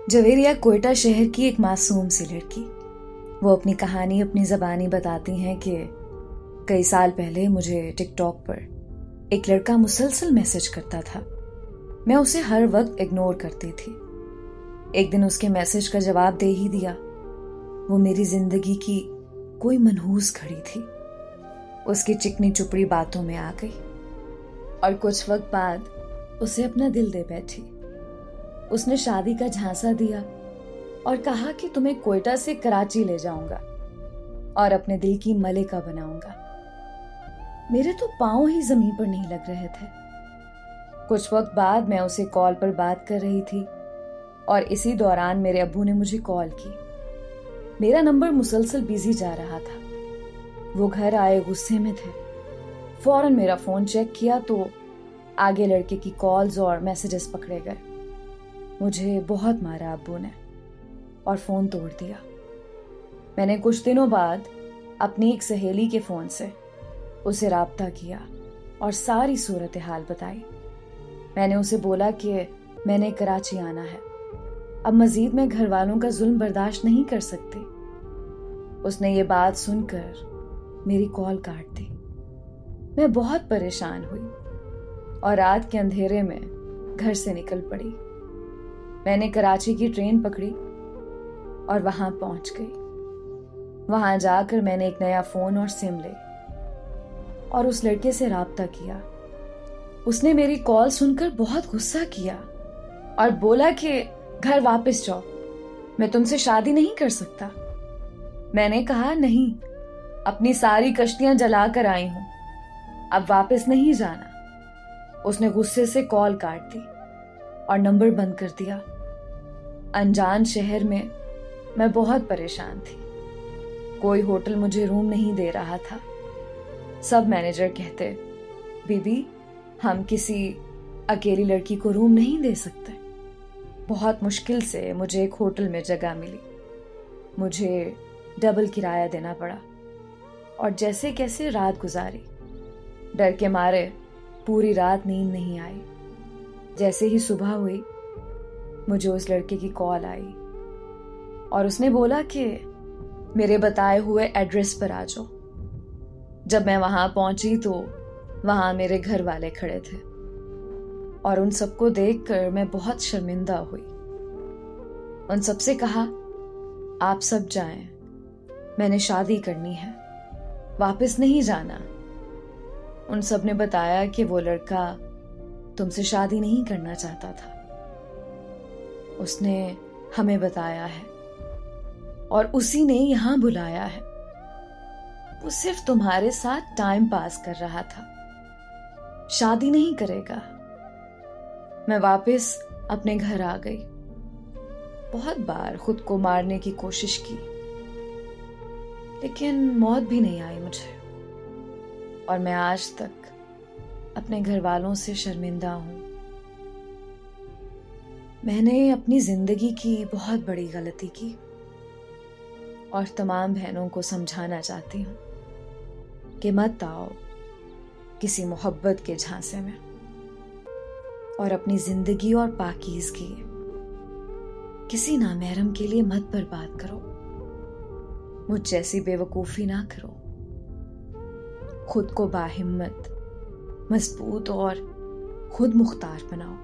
जवेरिया कोयटा शहर की एक मासूम सी लड़की। वो अपनी कहानी अपनी ज़बानी बताती हैं कि कई साल पहले मुझे टिकटॉक पर एक लड़का मुसलसल मैसेज करता था। मैं उसे हर वक्त इग्नोर करती थी। एक दिन उसके मैसेज का जवाब दे ही दिया। वो मेरी जिंदगी की कोई मनहूस घड़ी थी। उसकी चिकनी चुपड़ी बातों में आ गई और कुछ वक्त बाद उसे अपना दिल दे बैठी। उसने शादी का झांसा दिया और कहा कि तुम्हें कोयटा से कराची ले जाऊंगा और अपने दिल की मलिका बनाऊंगा। मेरे तो पांव ही जमीन पर नहीं लग रहे थे। कुछ वक्त बाद मैं उसे कॉल पर बात कर रही थी और इसी दौरान मेरे अब्बू ने मुझे कॉल की। मेरा नंबर मुसलसल बिजी जा रहा था। वो घर आए गुस्से में थे। फौरन मेरा फोन चेक किया तो आगे लड़के की कॉल्स और मैसेजेस पकड़े गए। मुझे बहुत मारा अब्बू ने और फोन तोड़ दिया। मैंने कुछ दिनों बाद अपनी एक सहेली के फोन से उसे राब्ता किया और सारी सूरत हाल बताई। मैंने उसे बोला कि मैंने कराची आना है, अब मजीद मैं घर वालों का जुल्म बर्दाश्त नहीं कर सकती। उसने ये बात सुनकर मेरी कॉल काट दी। मैं बहुत परेशान हुई और रात के अंधेरे में घर से निकल पड़ी। मैंने कराची की ट्रेन पकड़ी और वहां पहुंच गई। वहां जाकर मैंने एक नया फोन और सिम ले और उस लड़के से राब्ता किया। उसने मेरी कॉल सुनकर बहुत गुस्सा किया और बोला कि घर वापस जाओ, मैं तुमसे शादी नहीं कर सकता। मैंने कहा नहीं, अपनी सारी कश्तियां जला कर आई हूं, अब वापस नहीं जाना। उसने गुस्से से कॉल काट दी और नंबर बंद कर दिया। अनजान शहर में मैं बहुत परेशान थी। कोई होटल मुझे रूम नहीं दे रहा था। सब मैनेजर कहते, बीबी हम किसी अकेली लड़की को रूम नहीं दे सकते। बहुत मुश्किल से मुझे एक होटल में जगह मिली। मुझे डबल किराया देना पड़ा और जैसे कैसे रात गुजारी। डर के मारे पूरी रात नींद नहीं आई। जैसे ही सुबह हुई मुझे उस लड़के की कॉल आई और उसने बोला कि मेरे बताए हुए एड्रेस पर आ जाओ। जब मैं वहां पहुंची तो वहां मेरे घर वाले खड़े थे और उन सबको देखकर मैं बहुत शर्मिंदा हुई। उन सबसे कहा, आप सब जाएं, मैंने शादी करनी है, वापस नहीं जाना। उन सब ने बताया कि वो लड़का तुमसे शादी नहीं करना चाहता था। उसने हमें बताया है और उसी ने यहां बुलाया है। वो सिर्फ तुम्हारे साथ टाइम पास कर रहा था, शादी नहीं करेगा। मैं वापस अपने घर आ गई। बहुत बार खुद को मारने की कोशिश की, लेकिन मौत भी नहीं आई मुझे और मैं आज तक अपने घर वालों से शर्मिंदा हूं। मैंने अपनी जिंदगी की बहुत बड़ी गलती की और तमाम बहनों को समझाना चाहती हूं कि मत आओ किसी मोहब्बत के झांसे में और अपनी जिंदगी और पाकीज़गी किसी नामहरम के लिए मत बर्बाद करो। मुझ जैसी बेवकूफ़ी ना करो। खुद को बाहिम्मत, मजबूत और खुद मुख्तार बनाओ।